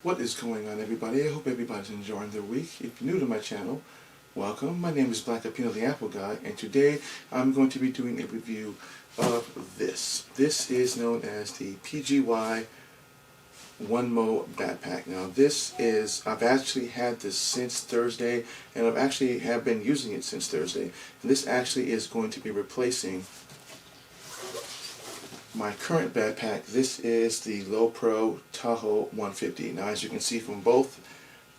What is going on, everybody? I hope everybody's enjoying their week. If you're new to my channel, welcome. My name is Black Appeal the Apple Guy, and today I'm going to be doing a review of this. This is known as the PGY OneMo backpack. Now this is, I've actually had this since Thursday, and I've actually have been using it since Thursday. And this actually is going to be replacing my current backpack. This is the Low Pro Tahoe 150. Now as you can see from both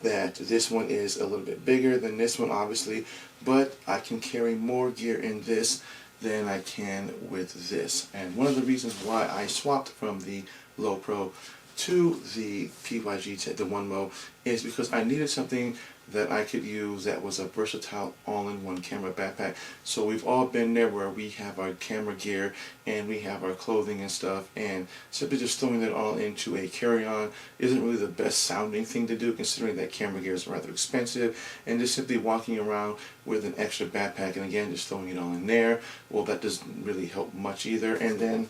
that this one is a little bit bigger than this one obviously, but I can carry more gear in this than I can with this. And one of the reasons why I swapped from the Low Pro to the PGYTech, the OneMo, is because I needed something that I could use that was a versatile all-in-one camera backpack. So we've all been there where we have our camera gear and we have our clothing and stuff, and simply just throwing it all into a carry-on isn't really the best sounding thing to do, considering that camera gear is rather expensive, and just simply walking around with an extra backpack and again just throwing it all in there, well, that doesn't really help much either. And then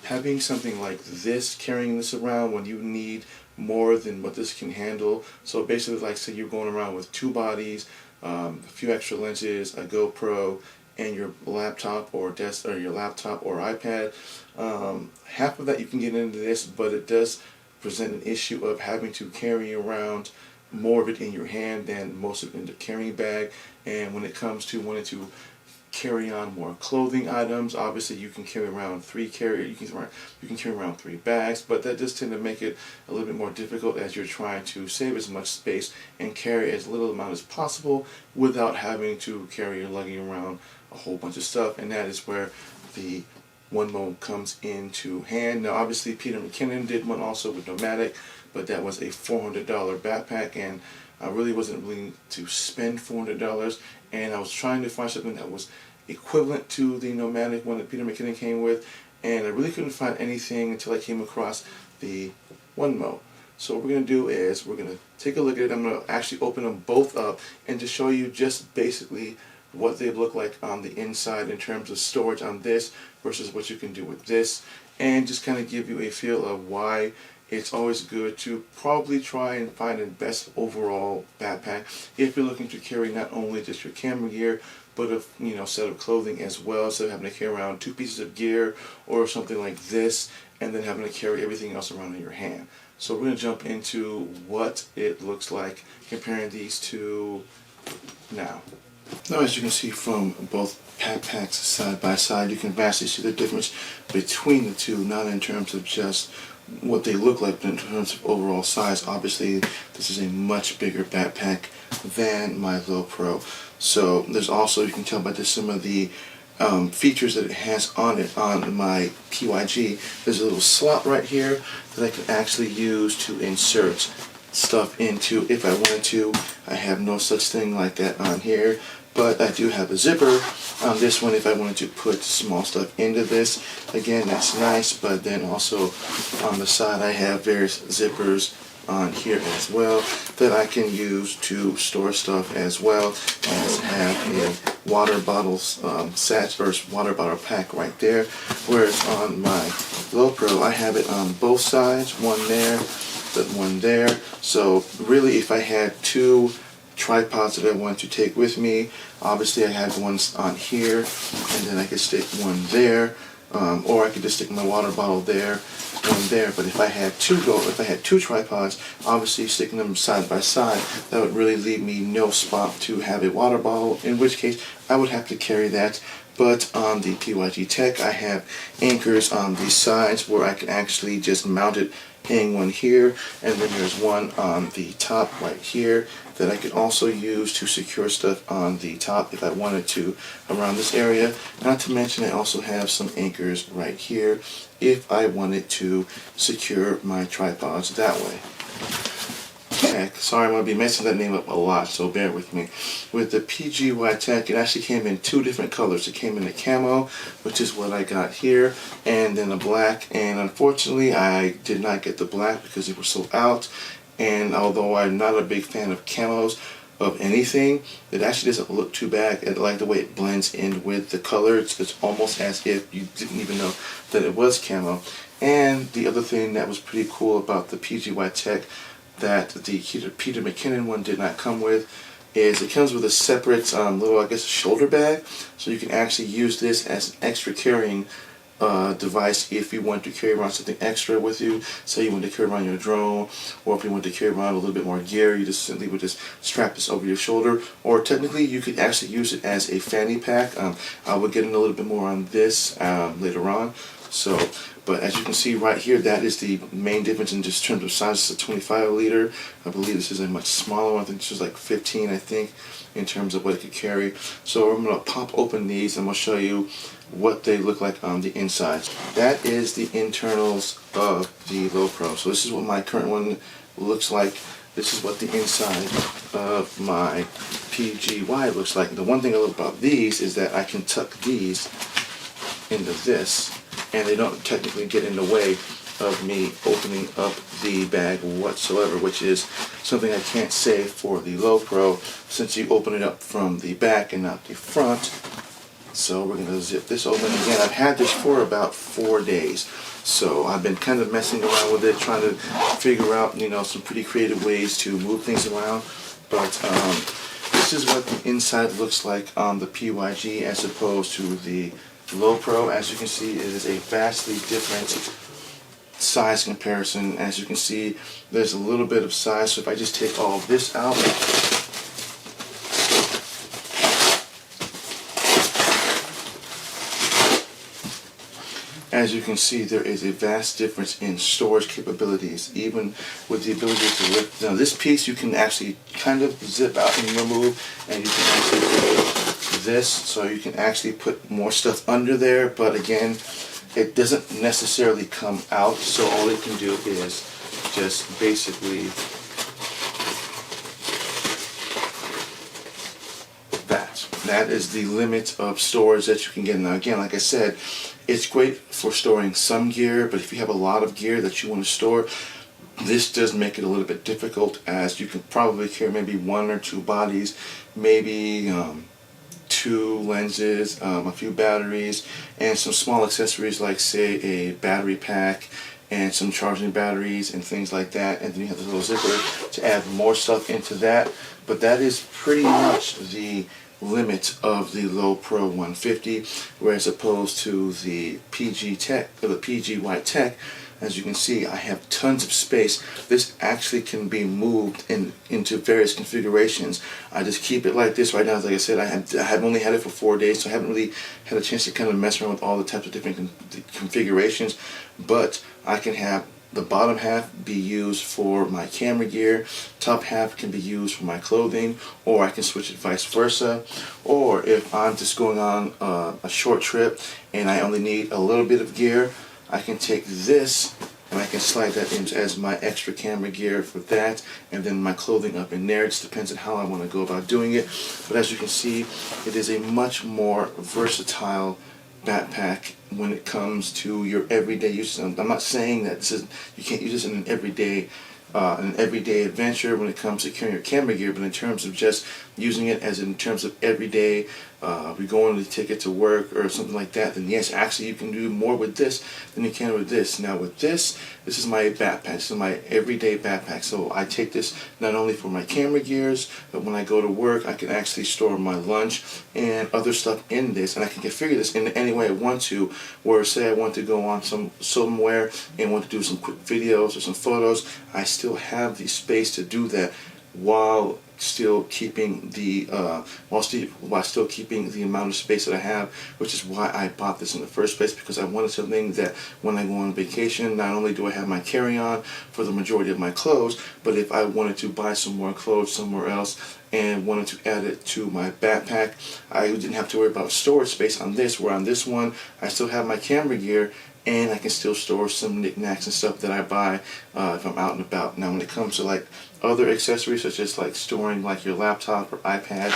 having something like this, carrying this around when you need more than what this can handle. So basically, like say you're going around with two bodies, a few extra lenses, a GoPro, and your laptop or desk or your laptop or iPad. Half of that you can get into this, but it does present an issue of having to carry around more of it in your hand than most of it in the carrying bag. And when it comes to wanting to carry on more clothing items, obviously you can carry around you can carry around 3 bags, but that does tend to make it a little bit more difficult as you're trying to save as much space and carry as little amount as possible without having to carry or lugging around a whole bunch of stuff. And that is where the OneMo comes into hand. Now obviously Peter McKinnon did one also with Nomadic, but that was a $400 backpack, and I really wasn't willing to spend $400, and I was trying to find something that was equivalent to the Nomadic one that Peter McKinnon came with, and I really couldn't find anything until I came across the OneMo. So what we're going to do is we're going to take a look at it. I'm going to actually open them both up and just show you just basically what they look like on the inside in terms of storage on this versus what you can do with this, and just kind of give you a feel of why it's always good to probably try and find the best overall backpack if you're looking to carry not only just your camera gear, but a set of clothing as well. So having to carry around 2 pieces of gear or something like this, and then having to carry everything else around in your hand. So we're going to jump into what it looks like comparing these two now. Now as you can see from both backpacks side by side, you can vastly see the difference between the two, not in terms of just what they look like, but in terms of overall size. Obviously this is a much bigger backpack than my Low Pro. So there's also, you can tell by just some of the features that it has on it on my PYG. There's a little slot right here that I can actually use to insert stuff into if I wanted to. I have no such thing like that on here, but I do have a zipper on this one if I wanted to put small stuff into this. Again, that's nice, but then also on the side I have various zippers on here as well that I can use to store stuff, as well as have a water bottle water bottle pack right there. Whereas on my Low Pro I have it on both sides, one there, but one there. So really, if I had 2 tripods that I want to take with me, obviously I have one on here, and then I could stick one there, or I could just stick my water bottle there, one there. But if I had 2 tripods, obviously sticking them side by side, that would really leave me no spot to have a water bottle, in which case I would have to carry that. But on the PGYTech I have anchors on the sides where I can actually just mount it, hang one here, and then there's one on the top right here that I could also use to secure stuff on the top if I wanted to around this area. Not to mention I also have some anchors right here if I wanted to secure my tripods that way. Sorry, I'm going to be messing that name up a lot, so bear with me. With the PGYTech, it actually came in 2 different colors. It came in the camo, which is what I got here, and then the black. And unfortunately, I did not get the black because they were sold out. And although I'm not a big fan of camos of anything, it actually doesn't look too bad. I like the way it blends in with the color. It's almost as if you didn't even know that it was camo. And the other thing that was pretty cool about the PGYTech that the Peter McKinnon one did not come with is it comes with a separate little, I guess, shoulder bag, so you can actually use this as an extra carrying device if you want to carry around something extra with you. Say you want to carry around your drone, or if you want to carry around a little bit more gear, you just simply would just strap this over your shoulder. Or technically you could actually use it as a fanny pack. I will get in a little bit more on this later on. So, but as you can see right here, that is the main difference in just terms of size. It's a 25 liter. I believe this is a much smaller one. I think this is like 15, I think, in terms of what it could carry. So I'm going to pop open these and I'm going to show you what they look like on the inside. That is the internals of the Low Pro. So this is what my current one looks like. This is what the inside of my PGY looks like. The one thing I love about these is that I can tuck these into this, and they don't technically get in the way of me opening up the bag whatsoever, which is something I can't say for the Low Pro, since you open it up from the back and not the front. So we're going to zip this open. Again, I've had this for about 4 days, so I've been kind of messing around with it, trying to figure out, you know, some pretty creative ways to move things around. But this is what the inside looks like on the PYG as opposed to the Low Pro. As you can see, it is a vastly different size comparison. As you can see, there's a little bit of size. So if I just take all of this out, as you can see, there is a vast difference in storage capabilities, even with the ability to lift. Now this piece you can actually kind of zip out and remove, and you can actually do this, so you can actually put more stuff under there, but again, it doesn't necessarily come out, so all it can do is just basically that. That is the limit of storage that you can get. Now again, like I said, it's great for storing some gear, but if you have a lot of gear that you want to store, this does make it a little bit difficult, as you can probably carry maybe 1 or 2 bodies, maybe 2 lenses, a few batteries, and some small accessories like, say, a battery pack and some charging batteries and things like that. And then you have this little zipper to add more stuff into that. But that is pretty much the limit of the Low Pro 150, whereas opposed to the PGTech or the PGYTech, as you can see, I have tons of space. This actually can be moved into various configurations. I just keep it like this right now. Like I said, I have only had it for 4 days, so I haven't really had a chance to kind of mess around with all the types of different configurations. But I can have the bottom half be used for my camera gear, top half can be used for my clothing, or I can switch it vice versa. Or if I'm just going on a short trip and I only need a little bit of gear, I can take this and I can slide that in as my extra camera gear for that, and then my clothing up in there. It just depends on how I want to go about doing it. But as you can see, it is a much more versatile backpack when it comes to your everyday use. I'm not saying that this is, you can't use this in an everyday adventure when it comes to carrying your camera gear, but in terms of just using it as in terms of everyday, we're going to take it to work or something like that, then yes, actually you can do more with this than you can with this. Now with this is my backpack. This is my everyday backpack. So I take this not only for my camera gears, but when I go to work, I can actually store my lunch and other stuff in this, and I can configure this in any way I want to. Where say I want to go on somewhere and want to do some quick videos or some photos, I still have the space to do that while still keeping the while still keeping the amount of space that I have, which is why I bought this in the first place, because I wanted something that when I go on vacation, not only do I have my carry-on for the majority of my clothes, but if I wanted to buy some more clothes somewhere else and wanted to add it to my backpack, I didn't have to worry about storage space on this, where on this one I still have my camera gear and I can still store some knickknacks and stuff that I buy if I'm out and about. Now when it comes to like other accessories, such as like storing like your laptop or iPad,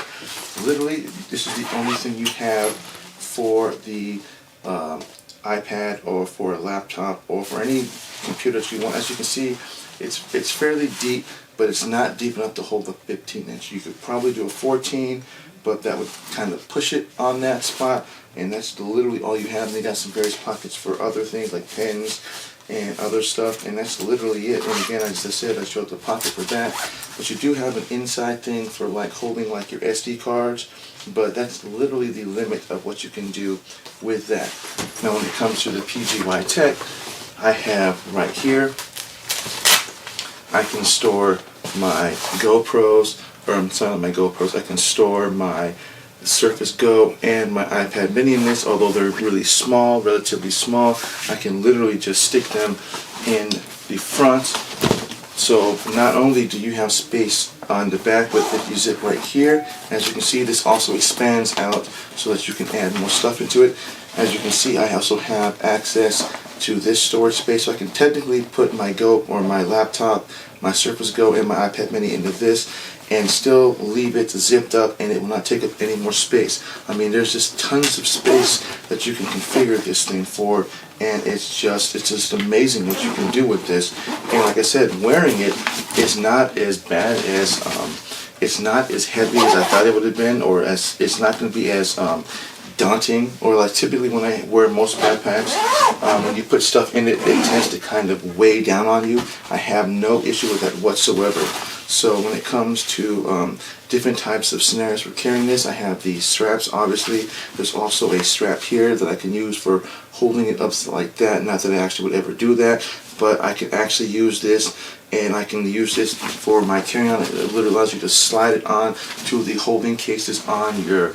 literally this is the only thing you have for the iPad or for a laptop or for any computer that you want. As you can see, it's fairly deep, but it's not deep enough to hold a 15-inch. You could probably do a 14, but that would kind of push it on that spot, and that's literally all you have. And they got some various pockets for other things like pens and other stuff, and that's literally it. And again, as I said, I showed the pocket for that, but you do have an inside thing for like holding like your SD cards, but that's literally the limit of what you can do with that. Now when it comes to the PGYTech, I have right here, I can store my GoPros, or I'm sorry, my GoPros, I can store my Surface Go and my iPad mini in this. Although they're really small, relatively small, I can literally just stick them in the front. So not only do you have space on the back, but if you zip right here, as you can see, this also expands out so that you can add more stuff into it. As you can see, I also have access to this storage space, so I can technically put my Go or my laptop, my Surface Go, and my iPad mini into this and still leave it zipped up, and it will not take up any more space. I mean, there's just tons of space that you can configure this thing for, and it's just amazing what you can do with this. And like I said, wearing it is not as bad as it's not as heavy as I thought it would have been, or as it's not going to be as daunting, or like typically when I wear most backpacks, when you put stuff in it, it tends to kind of weigh down on you. I have no issue with that whatsoever. So when it comes to different types of scenarios for carrying this, I have these straps. Obviously, there's also a strap here that I can use for holding it up like that. Not that I actually would ever do that, but I can actually use this, and I can use this for my carry-on. It literally allows you to slide it on to the holding cases on your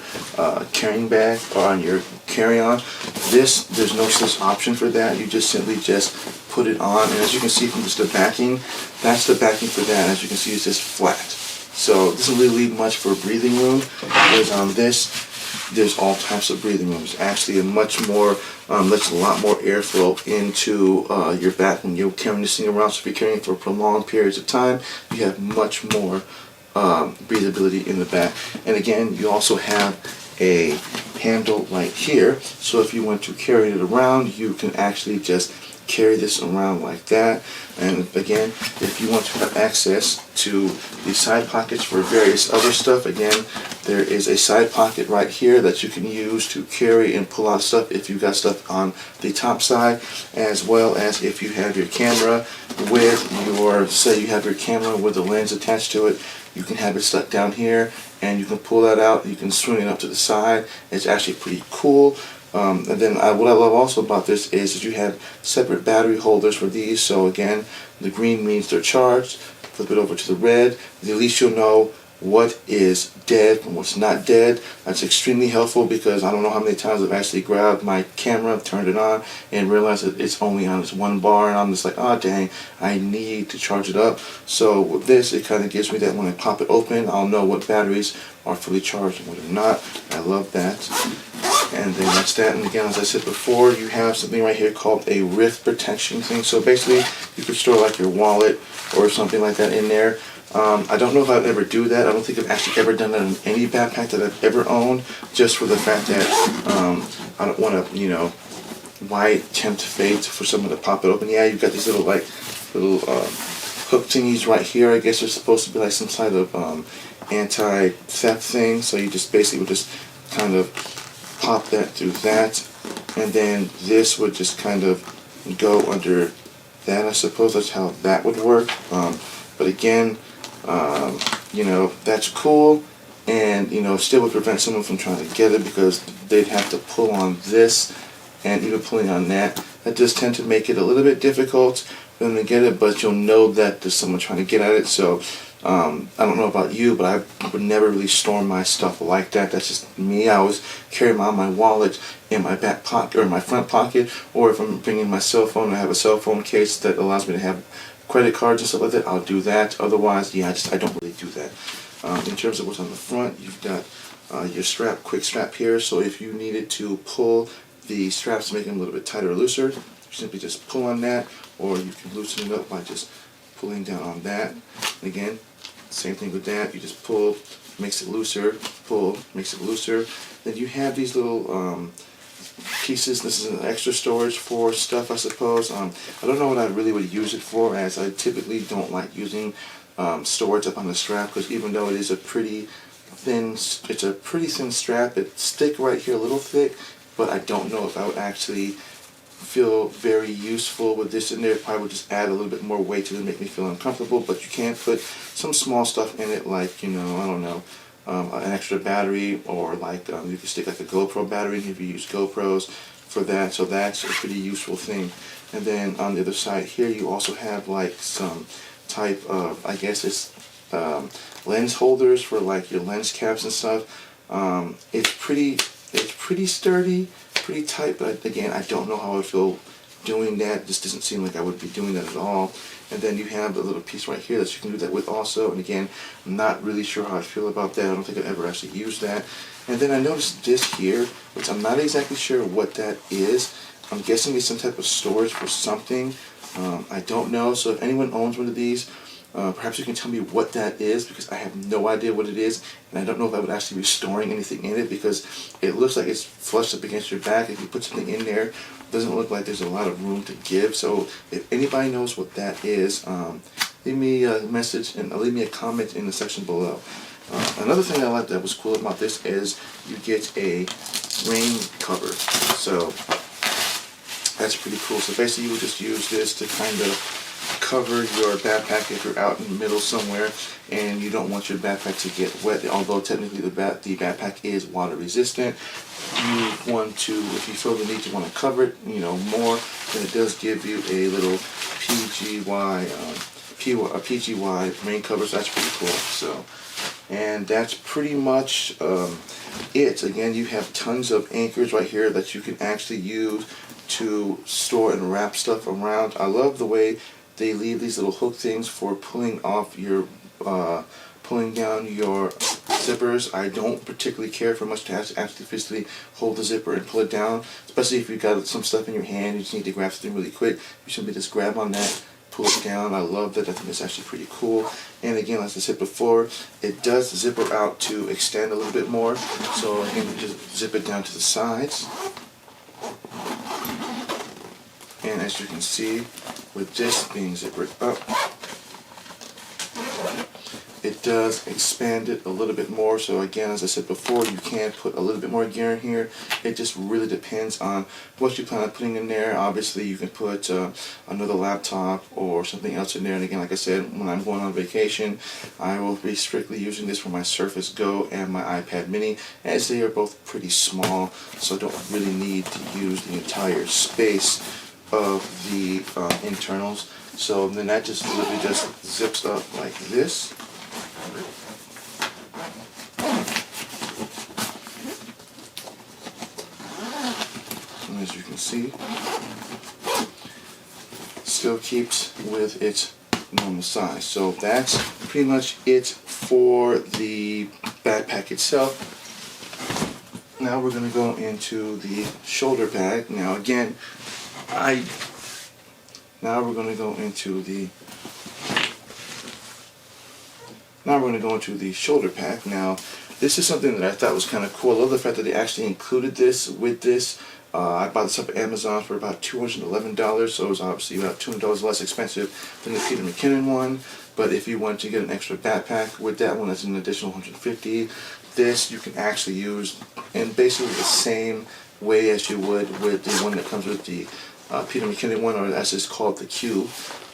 carrying bag or on your carry-on. This, there's no such option for that. You just simply just put it on, and as you can see from just the backing, that's the backing for that. As you can see, it's just flat. So it doesn't really leave much for breathing room. Whereas on this, there's all types of breathing room. It's actually a much more, lets a lot more airflow into your back when you're carrying this thing around. So if you're carrying for prolonged periods of time, you have much more breathability in the back. And again, you also have a handle right here. So if you want to carry it around, you can actually just carry this around like that. And again, if you want to have access to the side pockets for various other stuff, again, there is a side pocket right here that you can use to carry and pull out stuff if you've got stuff on the top side, as well as if you have your camera with your, say you have your camera with a lens attached to it, you can have it stuck down here and you can pull that out, you can swing it up to the side. It's actually pretty cool. And then what I love also about this is that you have separate battery holders for these. So again, the green means they're charged. Flip it over to the red. At least you'll know what is dead and what's not dead. That's extremely helpful, because I don't know how many times I've actually grabbed my camera, turned it on, and realized that it's only on this one bar, and I'm just like, oh dang, I need to charge it up. So with this, it kind of gives me that when I pop it open, I'll know what batteries are fully charged and what are not. I love that. And then that's that. And again, as I said before, you have something right here called a rift protection thing. So basically, you could store like your wallet or something like that in there. I don't know if I'd ever do that. I don't think I've actually ever done that in any backpack that I've ever owned, just for the fact that I don't want to, you know, why tempt fate for someone to pop it open. Yeah, you've got these little hook thingies right here. I guess they're supposed to be like some sort of anti-theft thing. So you just basically would just kind of pop that through that, and then this would just kind of go under that. I suppose that's how that would work. But again, you know, that's cool, and you know, still would prevent someone from trying to get it, because they'd have to pull on this, and even pulling on that does tend to make it a little bit difficult for them to get it, but you'll know that there's someone trying to get at it. So I don't know about you, but I would never really store my stuff like that. That's just me. I always carry my wallet in my back pocket or my front pocket, or if I'm bringing my cell phone, I have a cell phone case that allows me to have credit cards and stuff like that, I'll do that. Otherwise, yeah, I don't really do that. In terms of what's on the front, you've got your strap, quick strap here. So if you needed to pull the straps to make them a little bit tighter or looser, you simply just pull on that, or you can loosen it up by just pulling down on that. And again, same thing with that. You just pull, makes it looser, pull, makes it looser. Then you have these little pieces. This is an extra storage for stuff, I suppose. I don't know what I really would use it for, as I typically don't like using storage up on the strap, because even though it is a pretty thin, it's a pretty thin strap, it's thick right here, a little thick, but I don't know if I would actually feel very useful with this in there. Probably would just add a little bit more weight to it, make me feel uncomfortable, but you can put some small stuff in it, like, you know, I don't know, an extra battery, or like you can stick like a GoPro battery if you use GoPros for that, so that's a pretty useful thing. And then on the other side here you also have like some type of, I guess it's lens holders for like your lens caps and stuff. It's pretty sturdy, pretty tight, but again, I don't know how I would feel doing that. This doesn't seem like I would be doing that at all. And then you have a little piece right here that you can do that with also, and again, I'm not really sure how I feel about that. I don't think I've ever actually used that. And then I noticed this here, which I'm not exactly sure what that is. I'm guessing it's some type of storage for something. I don't know, so if anyone owns one of these, perhaps you can tell me what that is, because I have no idea what it is, and I don't know if I would actually be storing anything in it, because it looks like it's flushed up against your back. If you put something in there, it doesn't look like there's a lot of room to give. So if anybody knows what that is, leave me a message and leave me a comment in the section below. Another thing I like that was cool about this is you get a rain cover. So that's pretty cool. So basically you would just use this to kind of cover your backpack if you're out in the middle somewhere and you don't want your backpack to get wet. Although technically the backpack is water resistant, you want to, if you feel the need to want to cover it, you know, more, then it does give you a little PGY rain cover. So that's pretty cool. So, and that's pretty much it. Again, you have tons of anchors right here that you can actually use to store and wrap stuff around. I love the way they leave these little hook things for pulling off your, pulling down your zippers. I don't particularly care for much to actually physically hold the zipper and pull it down, especially if you've got some stuff in your hand, you just need to grab something really quick. You simply just grab on that, pull it down. I love that. I think it's actually pretty cool. And again, as I said before, it does zipper out to extend a little bit more. So again, you just zip it down to the sides. And as you can see, with this being zippered up, it does expand it a little bit more. So again, as I said before, you can put a little bit more gear in here. It just really depends on what you plan on putting in there. Obviously, you can put another laptop or something else in there. And again, like I said, when I'm going on vacation, I will be strictly using this for my Surface Go and my iPad mini, as they are both pretty small, so I don't really need to use the entire space of the internals. So then that just literally just zips up like this. And as you can see, still keeps with its normal size. So that's pretty much it for the backpack itself. Now we're going to go into the shoulder bag. Now again, now we're going to go into the shoulder pack. Now this is something that I thought was kind of cool. I love the fact that they actually included this with this. I bought this up at Amazon for about $211, so it was obviously about $200 less expensive than the Peter McKinnon one. But if you want to get an extra backpack with that one, that's an additional $150. This you can actually use in basically the same way as you would with the one that comes with the Peter McKinnon one, or as it's called, the Q.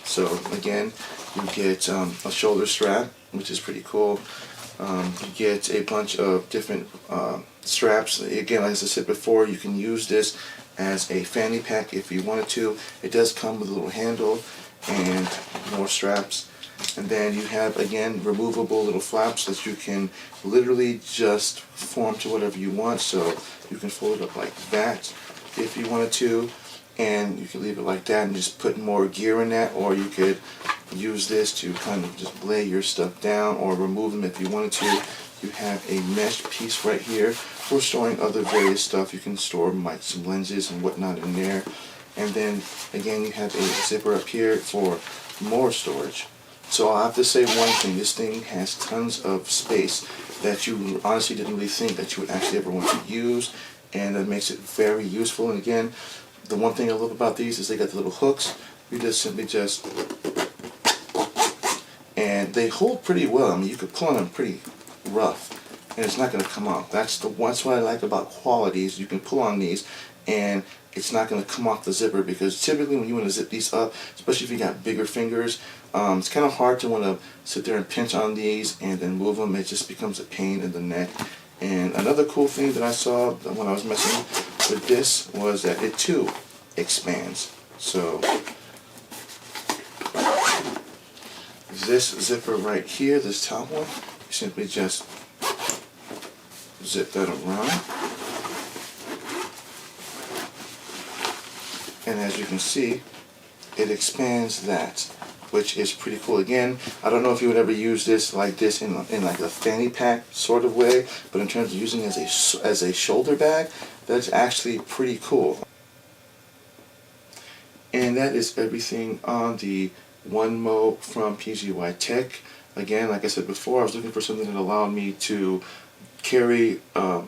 So again, you get a shoulder strap, which is pretty cool. You get a bunch of different straps. Again, as I said before, you can use this as a fanny pack if you wanted to. It does come with a little handle and more straps. And then you have, again, removable little flaps that you can literally just form to whatever you want. So you can fold it up like that if you wanted to, and you can leave it like that and just put more gear in that, or you could use this to kind of just lay your stuff down or remove them if you wanted to. You have a mesh piece right here for storing other various stuff. You can store like some lenses and whatnot in there. And then again, you have a zipper up here for more storage. So I'll have to say one thing, this thing has tons of space that you honestly didn't really think that you would actually ever want to use, and that makes it very useful. And again, the one thing I love about these is they got the little hooks. You just simply just, and they hold pretty well. I mean, you could pull on them pretty rough. and it's not going to come off. That's what I like about qualities. You can pull on these and it's not going to come off the zipper, because typically when you want to zip these up, especially if you got bigger fingers, it's kind of hard to want to sit there and pinch on these and then move them. It just becomes a pain in the neck. And another cool thing that I saw when I was messing with this was that it too expands. So this zipper right here, this top one, you simply just zip that around. And as you can see, it expands that, which is pretty cool. Again, I don't know if you would ever use this like this in like a fanny pack sort of way, but in terms of using it as a shoulder bag, that's actually pretty cool. And that is everything on the OneMo from PGYTech. Again, like I said before, I was looking for something that allowed me to carry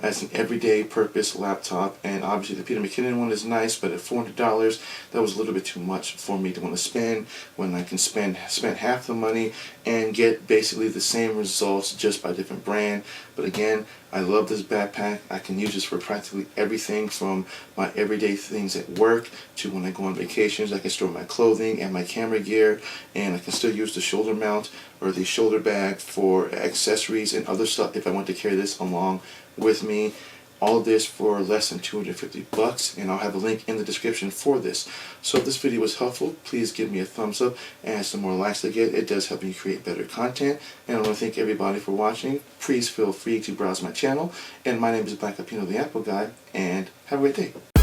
as an everyday purpose laptop, and obviously the Peter McKinnon one is nice, but at $400 that was a little bit too much for me to want to spend when I can spend half the money and get basically the same results just by a different brand. But again, I love this backpack. I can use this for practically everything from my everyday things at work to when I go on vacations. I can store my clothing and my camera gear, and I can still use the shoulder mount or the shoulder bag for accessories and other stuff if I want to carry this along with me. All of this for less than $250, and I'll have a link in the description for this. So if this video was helpful, please give me a thumbs up, and some more likes I get, it does help me create better content. And I want to thank everybody for watching. Please feel free to browse my channel, and my name is Black Apino the Apple Guy, and have a great day.